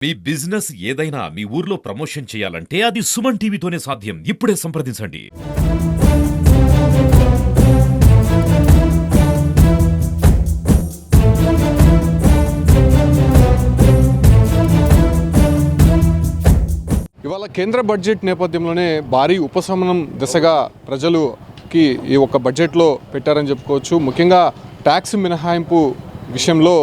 మీ business ఏదైనా మీ ఊర్లో promotion చేయాలంటే అది సుమన్ టీవీతోనే సాధ్యం. ఇప్పుడే సంప్రదించండి. ఇవాళ కేంద్ర బడ్జెట్ నేపథ్యంలోనే భారీ ఉపశమనం దిశగా ప్రజలుకి ఈ ఒక్క బడ్జెట్లో పెట్టారని చెప్పుకోవచ్చు. ముఖ్యంగా ట్యాక్స్ మినహాయింపు విషయంలో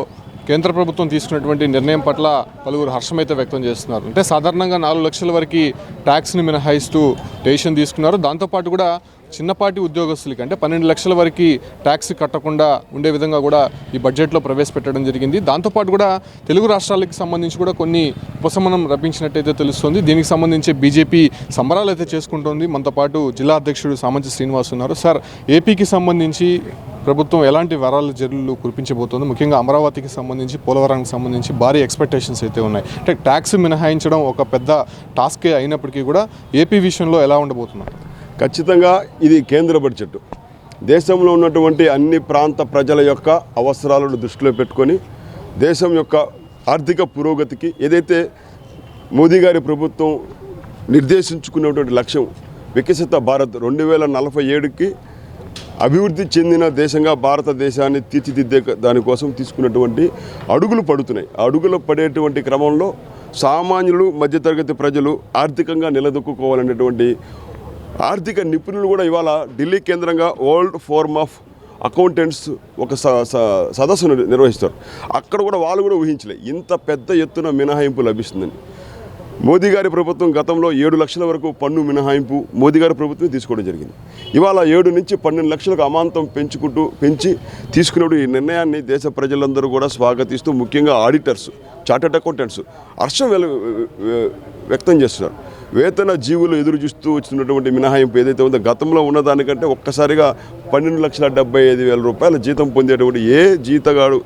కేంద్ర ప్రభుత్వం తీసుకున్నటువంటి నిర్ణయం పట్ల పలువురు హర్షమైతే వ్యక్తం చేస్తున్నారు. అంటే సాధారణంగా 4 లక్షల వరకు ట్యాక్స్ని మినహాయిస్తూ డెసిషన్ తీసుకున్నారు. దాంతోపాటు కూడా చిన్నపాటి ఉద్యోగస్తులకి అంటే 12 లక్షల వరకు ట్యాక్స్ కట్టకుండా ఉండే విధంగా కూడా ఈ బడ్జెట్లో ప్రవేశపెట్టడం జరిగింది. దాంతోపాటు కూడా తెలుగు రాష్ట్రాలకు సంబంధించి కూడా కొన్ని ఉపశమనం రప్పించినట్టయితే తెలుస్తుంది. దీనికి సంబంధించి బీజేపీ సంబరాలు అయితే చేసుకుంటోంది. మనతో పాటు జిల్లా అధ్యక్షుడు సామంచి శ్రీనివాస్ ఉన్నారు. సార్, ఏపీకి సంబంధించి ప్రభుత్వం ఎలాంటి వరాల జల్లులు కురిపించబోతోంది? ముఖ్యంగా అమరావతికి సంబంధించి, పోలవరానికి సంబంధించి భారీ ఎక్స్పెక్టేషన్స్ అయితే ఉన్నాయి. అంటే ట్యాక్స్ మినహాయించడం ఒక పెద్ద టాస్కే అయినప్పటికీ కూడా ఏపీ విషయంలో ఎలా ఉండబోతున్నారు? ఖచ్చితంగా ఇది కేంద్ర బడ్జెట్ దేశంలో ఉన్నటువంటి అన్ని ప్రాంత ప్రజల యొక్క అవసరాలను దృష్టిలో పెట్టుకొని దేశం యొక్క ఆర్థిక పురోగతికి ఏదైతే మోదీ గారి ప్రభుత్వం నిర్దేశించుకున్నటువంటి లక్ష్యం వికసిత భారత్ 2047కి అభివృద్ధి చెందిన దేశంగా భారతదేశాన్ని తీర్చిదిద్దే దానికోసం తీసుకున్నటువంటి అడుగులు పడుతున్నాయి. అడుగులు పడేటువంటి క్రమంలో సామాన్యులు, మధ్యతరగతి ప్రజలు ఆర్థికంగా నిలదొక్కుకోవాలనేటువంటి ఆర్థిక నిపుణులు కూడా ఇవాళ ఢిల్లీ కేంద్రంగా వరల్డ్ ఫోరం ఆఫ్ అకౌంటెంట్స్ ఒక సదస్సును నిర్వహిస్తారు. అక్కడ కూడా వాళ్ళు కూడా ఊహించలే ఇంత పెద్ద ఎత్తున మినహాయింపు లభిస్తుందని. మోదీ గారి ప్రభుత్వం గతంలో 7 లక్షల వరకు పన్ను మినహాయింపు మోదీ గారి ప్రభుత్వం తీసుకోవడం జరిగింది. ఇవాళ 7 నుంచి 12 లక్షలకు అమాంతం పెంచి తీసుకున్నప్పుడు ఈ నిర్ణయాన్ని దేశ ప్రజలందరూ కూడా స్వాగతిస్తూ, ముఖ్యంగా ఆడిటర్స్, చార్టర్డ్ అకౌంటెంట్స్ హర్షం వ్యక్తం చేస్తున్నారు. వేతన జీవులు ఎదురు చూస్తూ వచ్చినటువంటి మినహాయింపు ఏదైతే ఉందో గతంలో ఉన్నదానికంటే ఒక్కసారిగా 12,75,000 రూపాయల జీతం పొందేటువంటి ఏ జీతగాడు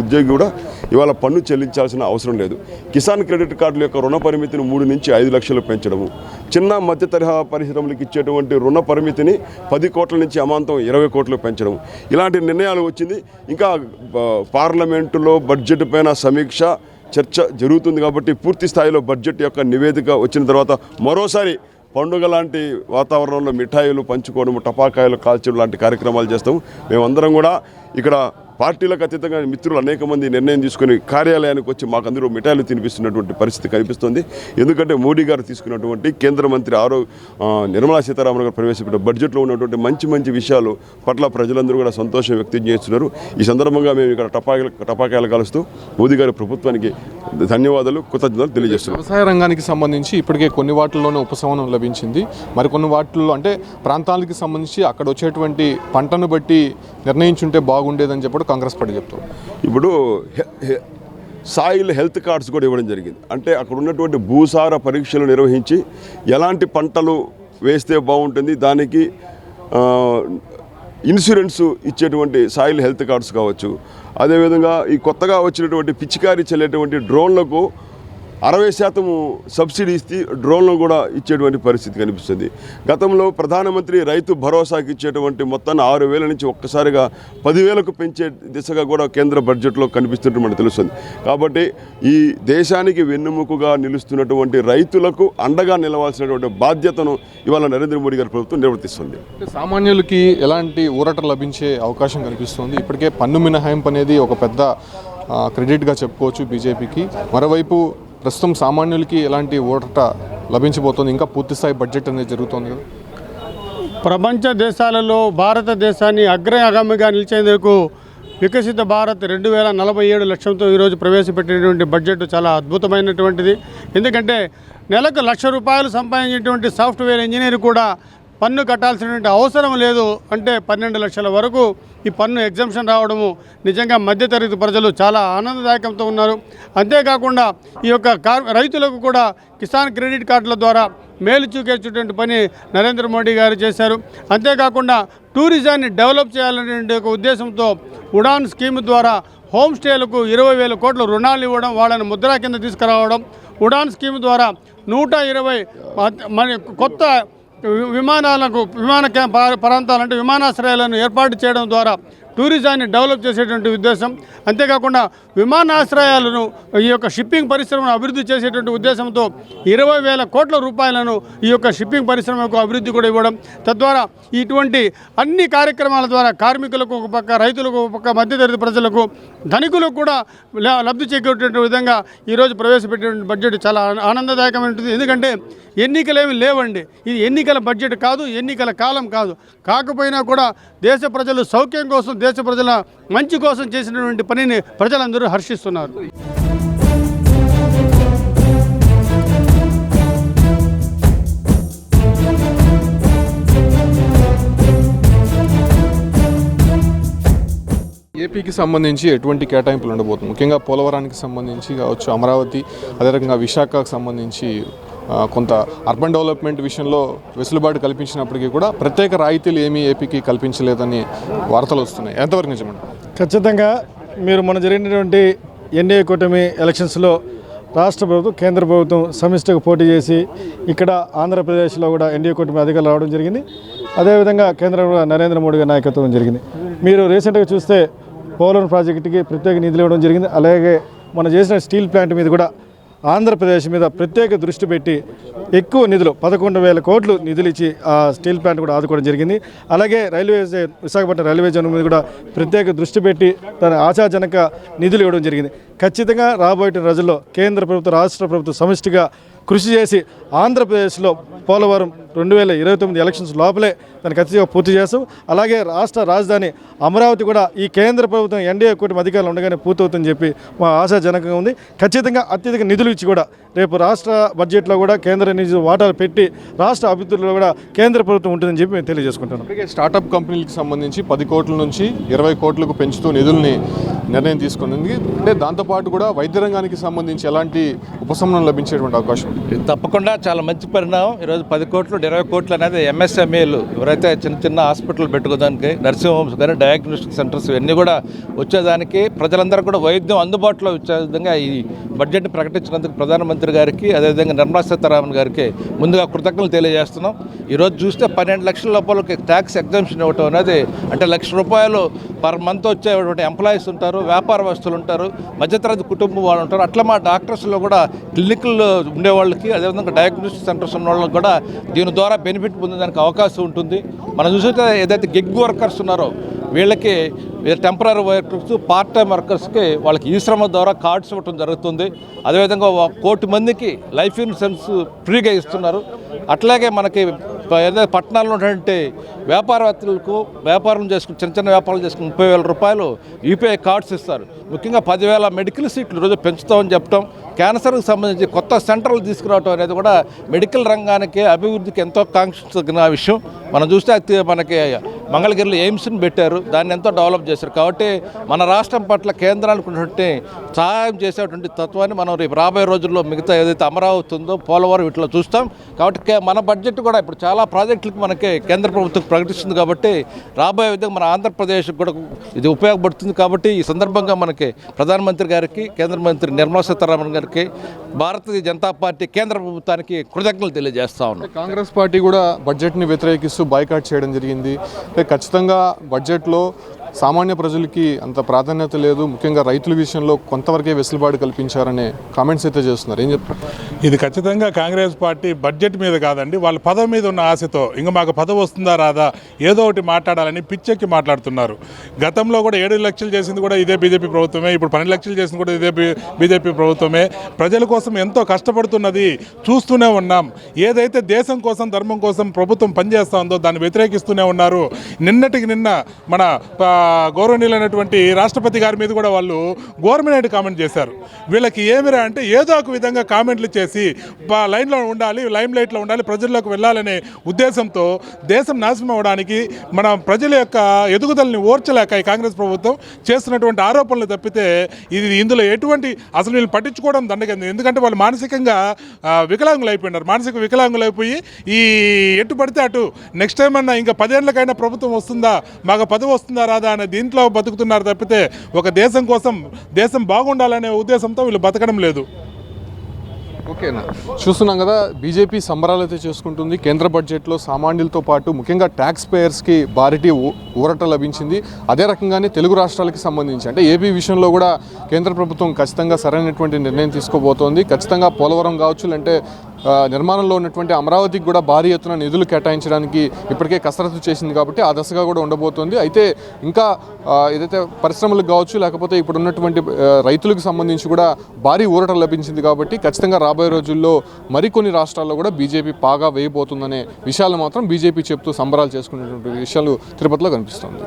ఉద్యోగి కూడా ఇవాళ పన్ను చెల్లించాల్సిన అవసరం లేదు. కిసాన్ క్రెడిట్ కార్డుల యొక్క రుణ పరిమితిని 3 నుంచి 5 లక్షలు పెంచడము, చిన్న మధ్య తరహా పరిశ్రమలకు ఇచ్చేటువంటి రుణ పరిమితిని 10 కోట్ల నుంచి అమాంతం 20 కోట్లు పెంచడం, ఇలాంటి నిర్ణయాలు వచ్చింది. ఇంకా పార్లమెంటులో బడ్జెట్ పైన సమీక్ష చర్చ జరుగుతుంది కాబట్టి పూర్తి స్థాయిలో బడ్జెట్ యొక్క నివేదిక వచ్చిన తర్వాత మరోసారి పండుగ లాంటి వాతావరణంలో మిఠాయిలు పంచుకోవడం, టపాకాయలు కాల్చడం లాంటి కార్యక్రమాలు చేస్తాము. మేమందరం కూడా ఇక్కడ పార్టీలకు అతీతంగా మిత్రులు అనేక మంది నిర్ణయం తీసుకుని కార్యాలయానికి వచ్చి మాకందరూ మిఠాయిలు తినిపిస్తున్నటువంటి పరిస్థితి కనిపిస్తుంది. ఎందుకంటే మోడీ గారు తీసుకున్నటువంటి కేంద్ర మంత్రి నిర్మలా సీతారామన్ గారు ప్రవేశపెట్టిన బడ్జెట్లో ఉన్నటువంటి మంచి విషయాలు పట్ల ప్రజలందరూ కూడా సంతోషం వ్యక్తం చేస్తున్నారు. ఈ సందర్భంగా మేము ఇక్కడ టపాకాయలు కాలుస్తూ మోదీ గారి ప్రభుత్వానికి ధన్యవాదాలు, కృతజ్ఞతలు తెలియజేస్తున్నాం. వ్యవసాయ రంగానికి సంబంధించి ఇప్పటికే కొన్ని వాటిల్లోనే ఉపశమనం లభించింది. మరికొన్ని వాటిల్లో అంటే ప్రాంతాలకు సంబంధించి అక్కడ వచ్చేటువంటి పంటను బట్టి నిర్ణయించుంటే బాగుండేదని చెప్పి కాంగ్రెస్ పార్టీ చెప్తుంది. ఇప్పుడు సాయిల్ హెల్త్ కార్డ్స్ కూడా ఇవ్వడం జరిగింది. అంటే అక్కడ ఉన్నటువంటి భూసార పరీక్షలు నిర్వహించి ఎలాంటి పంటలు వేస్తే బాగుంటుంది, దానికి ఇన్సూరెన్స్ ఇచ్చేటువంటి సాయిల్ హెల్త్ కార్డ్స్ కావచ్చు. అదేవిధంగా ఈ కొత్తగా వచ్చినటువంటి పిచికారీ చెల్లేటువంటి డ్రోన్లకు 60% సబ్సిడీ ఇస్తే డ్రోన్లను కూడా ఇచ్చేటువంటి పరిస్థితి కనిపిస్తుంది. గతంలో ప్రధానమంత్రి రైతు భరోసాకి ఇచ్చేటువంటి మొత్తాన్ని 6,000 నుంచి ఒక్కసారిగా 10,000కు పెంచే దిశగా కూడా కేంద్ర బడ్జెట్లో కనిపిస్తున్నట్టు మనకు తెలుస్తుంది. కాబట్టి ఈ దేశానికి వెన్నెముకగా నిలుస్తున్నటువంటి రైతులకు అండగా నిలవాల్సినటువంటి బాధ్యతను ఇవాళ నరేంద్ర మోడీ గారి ప్రభుత్వం నిర్వర్తిస్తుంది. సామాన్యులకి ఎలాంటి ఊరట లభించే అవకాశం కనిపిస్తుంది? ఇప్పటికే పన్ను మినహాయింపు అనేది ఒక పెద్ద క్రెడిట్గా చెప్పుకోవచ్చు బీజేపీకి. మరోవైపు ప్రస్తుతం సామాన్యులకి ఎలాంటి ఊరట లభించబోతుంది? ఇంకా పూర్తిస్థాయి బడ్జెట్ అనేది జరుగుతుంది కదా. ప్రపంచ దేశాలలో భారతదేశాన్ని అగ్రగామిగా నిలిచేందుకు వికసిత భారత్ 2047 లక్ష్యంతో ఈరోజు ప్రవేశపెట్టినటువంటి బడ్జెట్ చాలా అద్భుతమైనటువంటిది. ఎందుకంటే నెలకు ₹1,00,000 సంపాదించేటువంటి సాఫ్ట్వేర్ ఇంజనీర్ కూడా పన్ను కట్టాల్సినటువంటి అవసరం లేదు. అంటే 12 లక్షల వరకు ఈ పన్ను ఎగ్జంప్షన్ రావడము నిజంగా మధ్యతరగతి ప్రజలు చాలా ఆనందదాయకంతో ఉన్నారు. అంతేకాకుండా ఈ యొక్క రైతులకు కూడా కిసాన్ క్రెడిట్ కార్డుల ద్వారా మేలు చూకేటువంటి పని నరేంద్ర మోడీ గారు చేశారు. అంతేకాకుండా టూరిజాన్ని డెవలప్ చేయాలనే ఒక ఉద్దేశంతో ఉడాన్ స్కీమ్ ద్వారా హోమ్ స్టేలకు 20,000 కోట్ల రుణాలు ఇవ్వడం, వాళ్ళని ముద్రా కింద తీసుకురావడం, ఉడాన్ స్కీమ్ ద్వారా 120 కొత్త విమాన ప్రాంతాలంటే విమానాశ్రయాలను ఏర్పాటు చేయడం ద్వారా టూరిజాన్ని డెవలప్ చేసేటువంటి ఉద్దేశం. అంతేకాకుండా విమానాశ్రయాలను ఈ యొక్క షిప్పింగ్ పరిశ్రమను అభివృద్ధి చేసేటువంటి ఉద్దేశంతో 20,000 కోట్ల రూపాయలను ఈ యొక్క షిప్పింగ్ పరిశ్రమకు అభివృద్ధి కూడా ఇవ్వడం, తద్వారా ఇటువంటి అన్ని కార్యక్రమాల ద్వారా కార్మికులకు ఒక పక్క, రైతులకు ఒక పక్క, మధ్యతరగతి ప్రజలకు, ధనికులకు కూడా లబ్ధి చేకూరేటువంటి విధంగా ఈరోజు ప్రవేశపెట్టిన బడ్జెట్ చాలా ఆనందదాయకమైనది. ఎందుకంటే ఎన్నికలేమి లేవండి, ఇది ఎన్నికల బడ్జెట్ కాదు, ఎన్నికల కాలం కాదు. కాకపోయినా కూడా దేశ ప్రజలు సౌఖ్యం కోసం, దేశ ప్రజల మంచి కోసం చేసినటువంటి పనిని ప్రజలందరూ హర్షిస్తున్నారు. ఏపీకి సంబంధించి ఎటువంటి కేటాయింపులు ఉండబోతుంది? ముఖ్యంగా పోలవరానికి సంబంధించి కావచ్చు, అమరావతి, అదే రకంగా విశాఖకు సంబంధించి కొంత అర్బన్ డెవలప్మెంట్ విషయంలో వెసులుబాటు కల్పించినప్పటికీ కూడా ప్రత్యేక రాయితీలు ఏమీ ఏపీకి కల్పించలేదని వార్తలు వస్తున్నాయి. ఎంతవరకు నిజమండి? ఖచ్చితంగా మీరు మన జరిగినటువంటి ఎన్డీఏ కూటమి ఎలక్షన్స్లో రాష్ట్ర ప్రభుత్వం, కేంద్ర ప్రభుత్వం సమిష్టిగా పోటీ చేసి ఇక్కడ ఆంధ్రప్రదేశ్లో కూడా ఎన్డీఏ కూటమి అధికారులు రావడం జరిగింది. అదేవిధంగా కేంద్రంలో నరేంద్ర మోడీ గారి నాయకత్వం జరిగింది. మీరు రీసెంట్గా చూస్తే పోలవరం ప్రాజెక్టుకి ప్రత్యేక నిధులు ఇవ్వడం జరిగింది. అలాగే మనం చేసిన స్టీల్ ప్లాంట్ మీద కూడా ఆంధ్రప్రదేశ్ మీద ప్రత్యేక దృష్టి పెట్టి ఎక్కువ నిధులు 11,000 కోట్లు నిధులు ఇచ్చి ఆ స్టీల్ ప్లాంట్ కూడా ఆదుకోవడం జరిగింది. అలాగే విశాఖపట్నం రైల్వే జోన్ మీద కూడా ప్రత్యేక దృష్టి పెట్టి తన ఆశాజనక నిధులు ఇవ్వడం జరిగింది. ఖచ్చితంగా రాబోయే రోజుల్లో కేంద్ర ప్రభుత్వం, రాష్ట్ర ప్రభుత్వం సమిష్టిగా కృషి చేసి ఆంధ్రప్రదేశ్లో పోలవరం 2029 ఎలక్షన్స్ లోపలే దాన్ని ఖచ్చితంగా పూర్తి చేస్తాం. అలాగే రాష్ట్ర రాజధాని అమరావతి కూడా ఈ కేంద్ర ప్రభుత్వం ఎన్డీఏ కూటమి అధికారులు ఉండగానే పూర్తవుతుందని చెప్పి మా ఆశాజనకంగా ఉంది. ఖచ్చితంగా అత్యధిక నిధులు ఇచ్చి కూడా రేపు రాష్ట్ర బడ్జెట్లో కూడా కేంద్ర నిధులు వాటాలు పెట్టి రాష్ట్ర అభివృద్ధిలో కూడా కేంద్ర ప్రభుత్వం ఉంటుందని చెప్పి మేము తెలియజేసుకుంటున్నాం. అలాగే స్టార్టప్ కంపెనీలకు సంబంధించి 10 కోట్ల నుంచి 20 కోట్లకు పెంచుతూ నిధుల్ని నిర్ణయం తీసుకుంది. అంటే దాంతోపాటు కూడా వైద్య రంగానికి సంబంధించి ఎలాంటి ఉపశమనం లభించేటువంటి అవకాశం? తప్పకుండా చాలా మంచి పరిణామం. ఈరోజు 10 కోట్లు 20 కోట్లు అనేది ఎంఎస్ఎంఈలు ఎవరైతే చిన్న చిన్న హాస్పిటల్ పెట్టుకోవడానికి, నర్సింగ్ హోమ్స్ కానీ, డయాగ్నోస్టిక్ సెంటర్స్ ఇవన్నీ కూడా వచ్చేదానికి, ప్రజలందరూ కూడా వైద్యం అందుబాటులో వచ్చే విధంగా ఈ బడ్జెట్ని ప్రకటించినందుకు ప్రధానమంత్రి గారికి, అదేవిధంగా నిర్మలా సీతారామన్ గారికి ముందుగా కృతజ్ఞతలు తెలియజేస్తున్నాం. ఈరోజు చూస్తే 12 లక్షల లోపలకి ట్యాక్స్ ఎగ్జామ్షన్ ఇవ్వటం అనేది, అంటే ₹1,00,000 పర్ మంత్ వచ్చేటువంటి ఎంప్లాయీస్ ఉంటారు, వ్యాపార వస్తువులు ఉంటారు, మధ్యతరగతి కుటుంబం వాళ్ళు ఉంటారు. అట్లా మా డాక్టర్స్లో కూడా క్లినికల్ ఉండేవాళ్ళకి, అదేవిధంగా డయాగ్నోస్టిక్ సెంటర్స్ ఉన్న వాళ్ళకి కూడా దీని ద్వారా బెనిఫిట్ పొందేదానికి అవకాశం ఉంటుంది. మనం చూస్తే ఏదైతే గిగ్ వర్కర్స్ ఉన్నారో వీళ్ళకి, టెంపరీ వర్కర్స్, పార్ట్ టైం వర్కర్స్కి వాళ్ళకి ఈ శ్రమ ద్వారా కార్డ్స్ ఇవ్వడం జరుగుతుంది. అదేవిధంగా 1 కోటి మందికి లైఫ్ ఇన్సూరెన్స్ ఫ్రీగా ఇస్తున్నారు. అట్లాగే మనకి ఏదైతే పట్టణాల్లో ఉన్నటువంటి వ్యాపారవేత్తలకు, వ్యాపారం చేసుకుని చిన్న చిన్న వ్యాపారాలు చేసుకుని ₹30,000 యూపీఐ కార్డ్స్ ఇస్తారు. ముఖ్యంగా 10,000 మెడికల్ సీట్లు ఈరోజు పెంచుతామని చెప్పడం, క్యాన్సర్కి సంబంధించి కొత్త సెంటర్లు తీసుకురావడం అనేది కూడా మెడికల్ రంగానికి, అభివృద్ధికి ఎంతో కాంక్షించిన విషయం. మనం చూస్తే మనకి మంగళగిరిలో ఎయిమ్స్ని పెట్టారు, దాన్ని ఎంతో డెవలప్ చేశారు. కాబట్టి మన రాష్ట్రం పట్ల కేంద్రానికి ఉన్నటువంటి సహాయం చేసేటువంటి తత్వాన్ని మనం రేపు రాబోయే రోజుల్లో మిగతా ఏదైతే అమరావతి ఉందో, పోలవరం వీటిలో చూస్తాం. కాబట్టి మన బడ్జెట్ కూడా ఇప్పుడు చాలా ప్రాజెక్టులకు మనకి కేంద్ర ప్రభుత్వం ప్రకటిస్తుంది. కాబట్టి రాబోయే విధంగా మన ఆంధ్రప్రదేశ్కి కూడా ఇది ఉపయోగపడుతుంది. కాబట్టి ఈ సందర్భంగా మనకి ప్రధానమంత్రి గారికి, కేంద్ర మంత్రి నిర్మలా సీతారామన్ గారికి, భారతీయ జనతా పార్టీ కేంద్ర ప్రభుత్వానికి కృతజ్ఞతలు తెలియజేస్తా ఉన్నాం. కాంగ్రెస్ పార్టీ కూడా బడ్జెట్ని వ్యతిరేకిస్తూ బాయ్కాట్ చేయడం జరిగింది. ఖచ్చితంగా బడ్జెట్లో సామాన్య ప్రజలకి అంత ప్రాధాన్యత లేదు, ముఖ్యంగా రైతుల విషయంలో కొంతవరకే వెసులుబాటు కల్పించారనే కామెంట్స్ అయితే చేస్తున్నారు. ఏం చెప్తారు? ఇది ఖచ్చితంగా కాంగ్రెస్ పార్టీ బడ్జెట్ మీద కాదండి, వాళ్ళ పదవి మీద ఉన్న ఆశతో ఇంకా మాకు పదవి వస్తుందా రాదా ఏదో ఒకటి మాట్లాడాలని పిచ్చెక్కి మాట్లాడుతున్నారు. గతంలో కూడా 7 లక్షలు చేసింది కూడా ఇదే బీజేపీ ప్రభుత్వమే, ఇప్పుడు 12 లక్షలు చేసింది కూడా ఇదే బీజేపీ ప్రభుత్వమే. ప్రజల కోసం ఎంతో కష్టపడుతున్నది చూస్తూనే ఉన్నాం. ఏదైతే దేశం కోసం, ధర్మం కోసం ప్రభుత్వం పనిచేస్తూ ఉందో దాన్ని వ్యతిరేకిస్తూనే ఉన్నారు. నిన్నటికి నిన్న మన గౌరవనీయులైనటువంటి రాష్ట్రపతి గారి మీద కూడా వాళ్ళు గవర్నమెంట్ కామెంట్ చేశారు. వీళ్ళకి ఏమిరా అంటే ఏదో ఒక విధంగా కామెంట్లు చేసి లైన్లో ఉండాలి, లైమ్ లైట్లో ఉండాలి, ప్రజల్లోకి వెళ్ళాలనే ఉద్దేశంతో దేశం నాశనం అవ్వడానికి, మన ప్రజల యొక్క ఎదుగుదలని ఓర్చలేక ఈ కాంగ్రెస్ ప్రభుత్వం చేస్తున్నటువంటి ఆరోపణలు తప్పితే ఇందులో ఎటువంటి అసలు వీళ్ళు పట్టించుకోవడం దండగంది. ఎందుకంటే వాళ్ళు మానసికంగా వికలాంగులు అయిపోయినారు. మానసిక వికలాంగులు అయిపోయి ఈ ఎటు పడితే అటు నెక్స్ట్ టైం అన్నా ఇంకా 10 ఏళ్ళకైనా ప్రభుత్వం వస్తుందా, మాకు పదవి వస్తుందా రాదా అనే దీంట్లో బతుకుతున్నారు తప్పితే ఒక దేశం కోసం, దేశం బాగుండాలనే ఉద్దేశంతో వీళ్ళు బతకడం లేదు. ఓకేనా, చూస్తున్నాం కదా బీజేపీ సంబరాలు అయితే చేసుకుంటుంది. కేంద్ర బడ్జెట్లో సామాన్యులతో పాటు ముఖ్యంగా ట్యాక్స్ పేయర్స్కి భారీ ఊరట లభించింది. అదే రకంగానే తెలుగు రాష్ట్రాలకి సంబంధించి అంటే ఏపీ విషయంలో కూడా కేంద్ర ప్రభుత్వం ఖచ్చితంగా సరైనటువంటి నిర్ణయం తీసుకోబోతోంది. ఖచ్చితంగా పోలవరం కావచ్చు, అంటే నిర్మాణంలో ఉన్నటువంటి అమరావతికి కూడా భారీ ఎత్తున నిధులు కేటాయించడానికి ఇప్పటికే కసరత్తు చేసింది కాబట్టి ఆ దశగా కూడా ఉండబోతోంది. అయితే ఇంకా ఏదైతే పరిశ్రమలకు కావచ్చు, లేకపోతే ఇప్పుడు ఉన్నటువంటి రైతులకు సంబంధించి కూడా భారీ ఊరట లభించింది కాబట్టి ఖచ్చితంగా రాబోయే రోజుల్లో మరికొన్ని రాష్ట్రాల్లో కూడా బీజేపీ పాగా వేయబోతుందనే విషయాలు మాత్రం బీజేపీ చెప్తూ సంబరాలు చేసుకునేటువంటి విషయాలు తిరుపతిలో కనిపిస్తుంది.